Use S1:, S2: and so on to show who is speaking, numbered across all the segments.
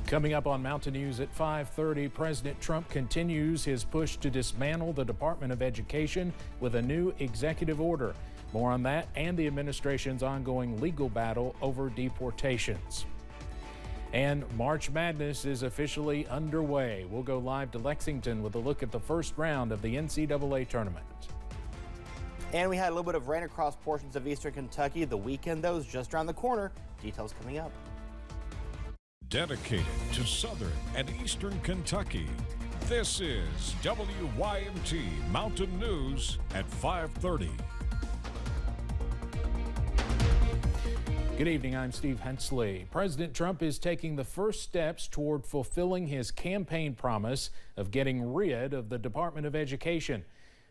S1: Coming up on Mountain News at 5:30, President Trump continues his push to dismantle the Department of Education with a new executive order. More on that and the administration's ongoing legal battle over deportations. And March Madness is officially underway. We'll go live to Lexington with a look at the first round of the NCAA tournament.
S2: And we had a little bit of rain across portions of eastern Kentucky. The weekend, though, is just around the corner. Details coming up.
S3: Dedicated to southern and eastern Kentucky, this is WYMT Mountain News at 5:30.
S1: Good evening, I'm Steve Hensley. President Trump is taking the first steps toward fulfilling his campaign promise of getting rid of the Department of Education.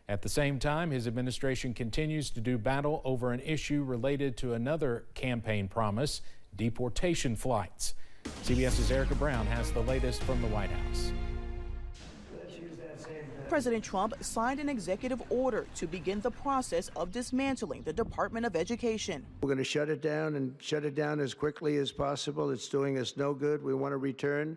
S1: At the same time, his administration continues to do battle over an issue related to another campaign promise, deportation flights. CBS's Erica Brown has the latest from the White House.
S4: President Trump signed an executive order to begin the process of dismantling the Department of Education.
S5: We're going to shut it down and shut it down as quickly as possible. It's doing us no good. We want to return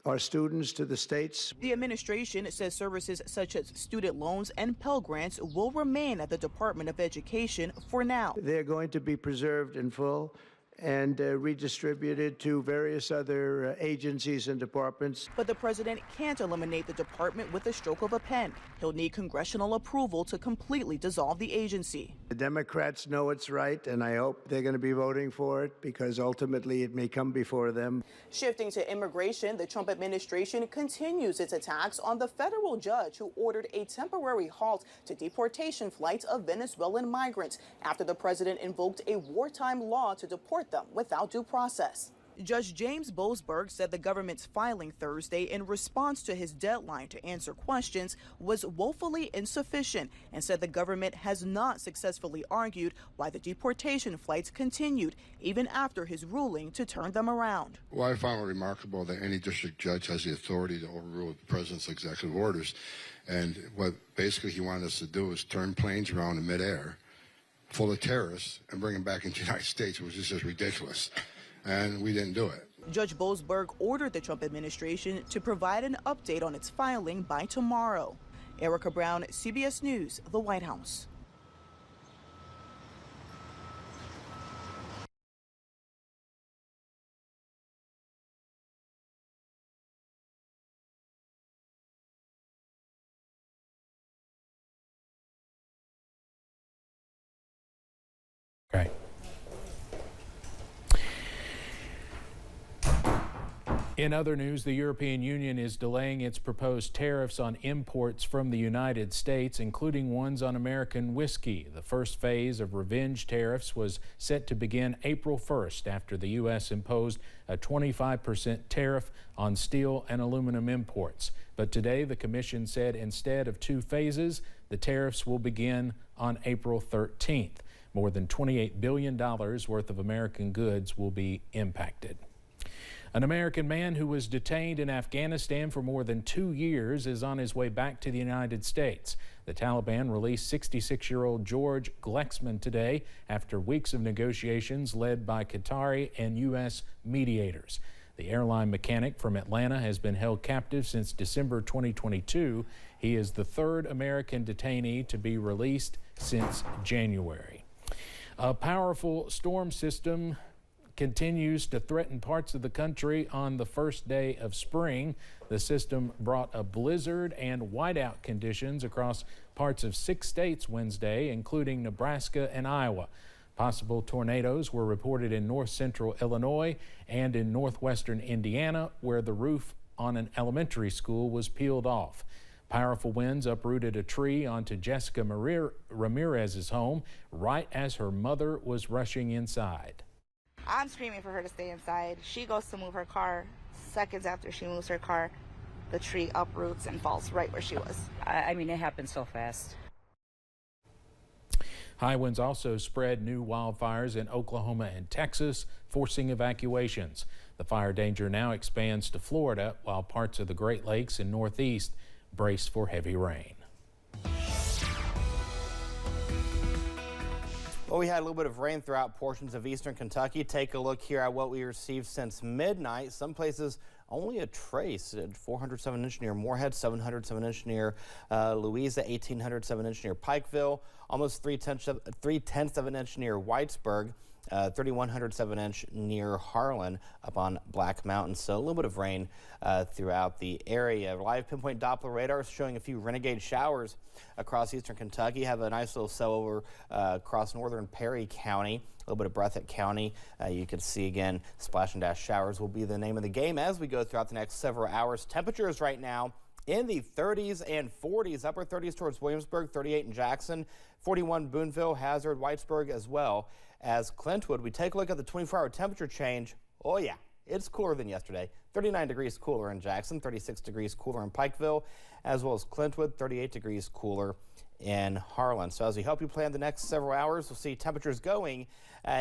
S5: our students to the states.
S4: The administration says services such as student loans and Pell Grants will remain at the Department of Education for now.
S5: They're going to be preserved in full and redistributed to various other agencies and departments.
S4: But the president can't eliminate the department with a stroke of a pen. He'll need congressional approval to completely dissolve the agency.
S5: The Democrats know it's right, and I hope they're going to be voting for it because ultimately it may come before them.
S4: Shifting to immigration, the Trump administration continues its attacks on the federal judge who ordered a temporary halt to deportation flights of Venezuelan migrants after the president invoked a wartime law to deport them without due process. Judge James Boasberg said the government's filing Thursday in response to his deadline to answer questions was woefully insufficient and said the government has not successfully argued why the deportation flights continued even after his ruling to turn them around.
S6: Well, I found it remarkable that any district judge has the authority to overrule the president's executive orders. And what basically he wanted us to do is turn planes around in midair full of terrorists and bring them back into the United States, which is just ridiculous. And we didn't do it.
S4: Judge Boasberg ordered the Trump administration to provide an update on its filing by tomorrow. Erica Brown, CBS News, the White House.
S1: Okay. In other news, the European Union is delaying its proposed tariffs on imports from the United States, including ones on American whiskey. The first phase of revenge tariffs was set to begin April 1st after the U.S. imposed a 25% tariff on steel and aluminum imports. But today, the Commission said instead of two phases, the tariffs will begin on April 13th. More than $28 billion worth of American goods will be impacted. An American man who was detained in Afghanistan for more than 2 years is on his way back to the United States. The Taliban released 66-year-old George Glexman today after weeks of negotiations led by Qatari and U.S. mediators. The airline mechanic from Atlanta has been held captive since December 2022. He is the third American detainee to be released since January. A powerful storm system continues to threaten parts of the country on the first day of spring. The system brought a blizzard and whiteout conditions across parts of 6 states Wednesday, including Nebraska and Iowa. Possible tornadoes were reported in north central Illinois and in northwestern Indiana, where the roof on an elementary school was peeled off. Powerful winds uprooted a tree onto Jessica Ramirez's home right as her mother was rushing inside.
S7: I'm screaming for her to stay inside. She goes to move her car. Seconds after she moves her car, the tree uproots and falls right where she was.
S8: I mean, it happened so fast.
S1: High winds also spread new wildfires in Oklahoma and Texas, forcing evacuations. The fire danger now expands to Florida, while parts of the Great Lakes and Northeast brace for heavy rain.
S2: Well, we had a little bit of rain throughout portions of eastern Kentucky. Take a look here at what we received since midnight. Some places only a trace. 407-inch near Moorhead, 707-inch near Louisa, 1807-inch near Pikeville, almost 3/10 of an inch near Whitesburg. 3,107-inch near Harlan up on Black Mountain. So a little bit of rain throughout the area. Live pinpoint Doppler radar is showing a few renegade showers across eastern Kentucky. Have a nice little cell over across northern Perry County. A little bit of Breathitt County. You can see again, splash and dash showers will be the name of the game as we go throughout the next several hours. Temperatures right now in the 30s and 40s, upper 30s towards Williamsburg, 38 in Jackson, 41 Boonville, Hazard, Whitesburg as well as Clintwood. We take a look at the 24-hour temperature change. Oh yeah, it's cooler than yesterday. 39 degrees cooler in Jackson, 36 degrees cooler in Pikeville, as well as Clintwood, 38 degrees cooler in Harlan. So as we help you plan the next several hours, we'll see temperatures going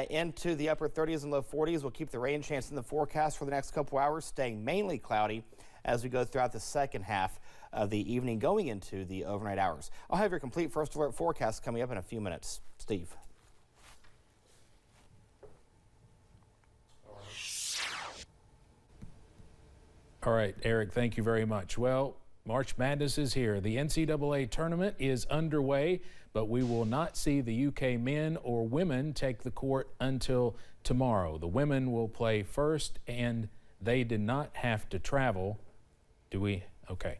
S2: into the upper 30s and low 40s. We'll keep the rain chance in the forecast for the next couple hours, staying mainly cloudy as we go throughout the second half of the evening going into the overnight hours. I'll have your complete first alert forecast coming up in a few minutes. Steve.
S1: All right, Eric, thank you very much. Well, March Madness is here. The NCAA tournament is underway, but we will not see the UK men or women take the court until tomorrow. The women will play first, and they did not have to travel. Do we? Okay.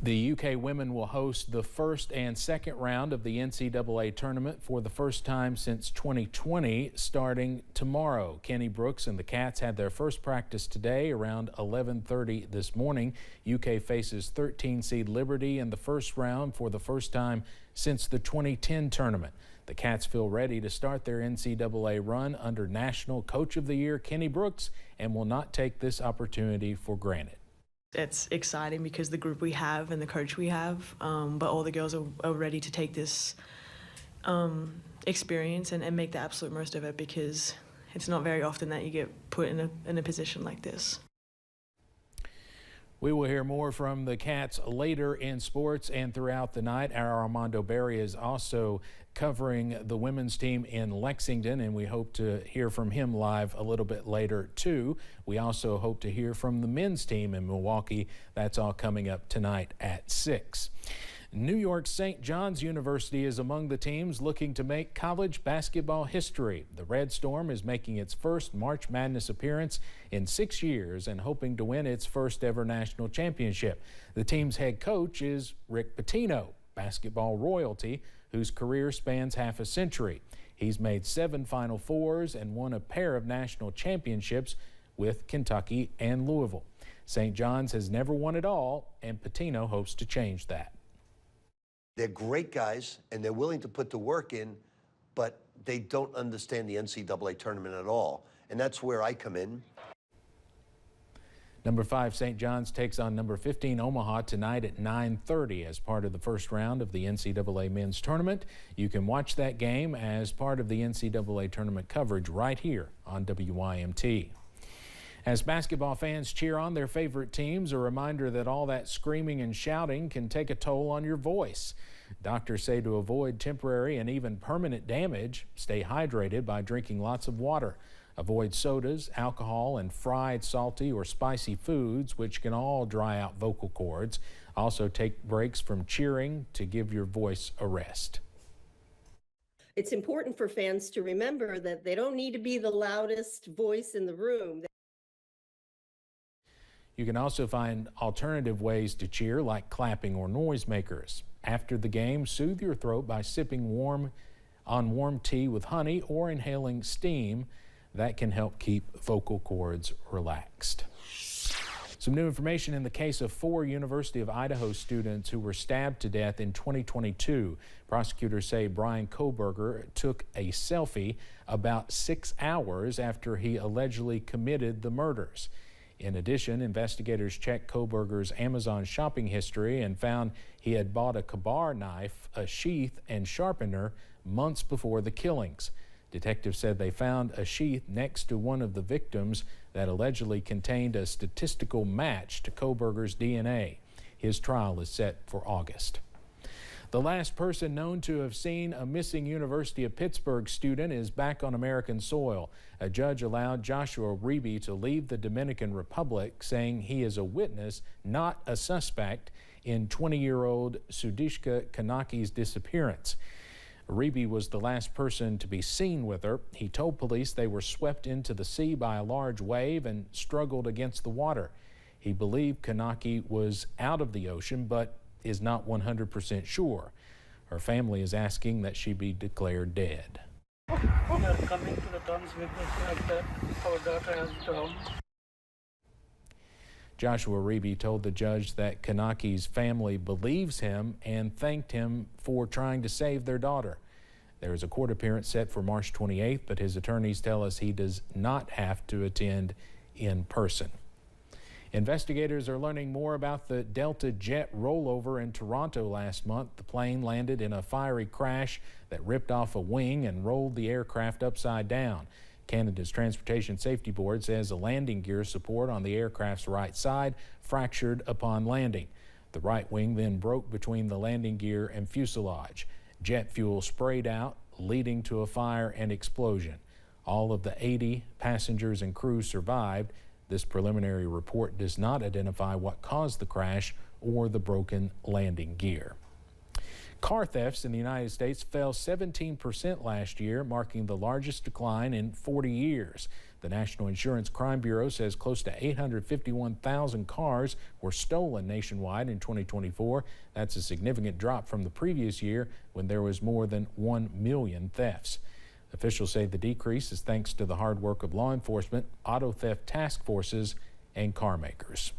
S1: The UK women will host the first and second round of the NCAA tournament for the first time since 2020, starting tomorrow. Kenny Brooks and the Cats had their first practice today around 11:30 this morning. UK faces 13 seed Liberty in the first round for the first time since the 2010 tournament. The Cats feel ready to start their NCAA run under National Coach of the Year Kenny Brooks and will not take this opportunity for granted.
S9: It's exciting because the group we have and the coach we have, but all the girls are ready to take this experience and make the absolute most of it, because it's not very often that you get put in a position like this.
S1: We will hear more from the Cats later in sports and throughout the night. Our Armando Berry is also covering the women's team in Lexington, and we hope to hear from him live a little bit later too. We also hope to hear from the men's team in Milwaukee. That's all coming up tonight at 6. New York St. John's University is among the teams looking to make college basketball history. The Red Storm is making its first March Madness appearance in 6 years and hoping to win its first ever national championship. The team's head coach is Rick Pitino, basketball royalty, whose career spans half a century. He's made 7 Final Fours and won a pair of national championships with Kentucky and Louisville. St. John's has never won it all, and Pitino hopes to change that.
S10: They're great guys, and they're willing to put the work in, but they don't understand the NCAA tournament at all, and that's where I come in.
S1: Number 5 St. John's takes on number 15 Omaha tonight at 9:30 as part of the first round of the NCAA men's tournament. You can watch that game as part of the NCAA tournament coverage right here on WYMT. As basketball fans cheer on their favorite teams, a reminder that all that screaming and shouting can take a toll on your voice. Doctors say to avoid temporary and even permanent damage, stay hydrated by drinking lots of water. Avoid sodas, alcohol, and fried, salty, or spicy foods, which can all dry out vocal cords. Also, take breaks from cheering to give your voice a rest.
S11: It's important for fans to remember that they don't need to be the loudest voice in the room.
S1: You can also find alternative ways to cheer, like clapping or noisemakers. After the game, soothe your throat by sipping warm tea with honey or inhaling steam. That can help keep vocal cords relaxed. Some new information in the case of 4 University of Idaho students who were stabbed to death in 2022. Prosecutors say Brian Kohberger took a selfie about 6 hours after he allegedly committed the murders. In addition, investigators checked Kohberger's Amazon shopping history and found he had bought a Kabar knife, a sheath, and sharpener months before the killings. Detectives said they found a sheath next to one of the victims that allegedly contained a statistical match to Kohberger's DNA. His trial is set for August. The last person known to have seen a missing University of Pittsburgh student is back on American soil. A judge allowed Joshua Reeby to leave the Dominican Republic, saying he is a witness, not a suspect, in 20-year-old Sudishka Kanaki's disappearance. Reeby was the last person to be seen with her. He told police they were swept into the sea by a large wave and struggled against the water. He believed Kanaki was out of the ocean, but is not 100% sure. Her family is asking that she be declared dead.
S12: We are coming to the terms with the fact that our daughter has drowned.
S1: Joshua Reeby told the judge that Kanaki's family believes him and thanked him for trying to save their daughter. There is a court appearance set for March 28th, but his attorneys tell us he does not have to attend in person. Investigators are learning more about the Delta jet rollover in Toronto last month. The plane landed in a fiery crash that ripped off a wing and rolled the aircraft upside down. Canada's Transportation Safety Board says a landing gear support on the aircraft's right side fractured upon landing. The right wing then broke between the landing gear and fuselage. Jet fuel sprayed out, leading to a fire and explosion. All of the 80 passengers and crew survived. This preliminary report does not identify what caused the crash or the broken landing gear. Car thefts in the United States fell 17% last year, marking the largest decline in 40 years. The National Insurance Crime Bureau says close to 851,000 cars were stolen nationwide in 2024. That's a significant drop from the previous year when there was more than 1 million thefts. Officials say the decrease is thanks to the hard work of law enforcement, auto theft task forces, and car makers.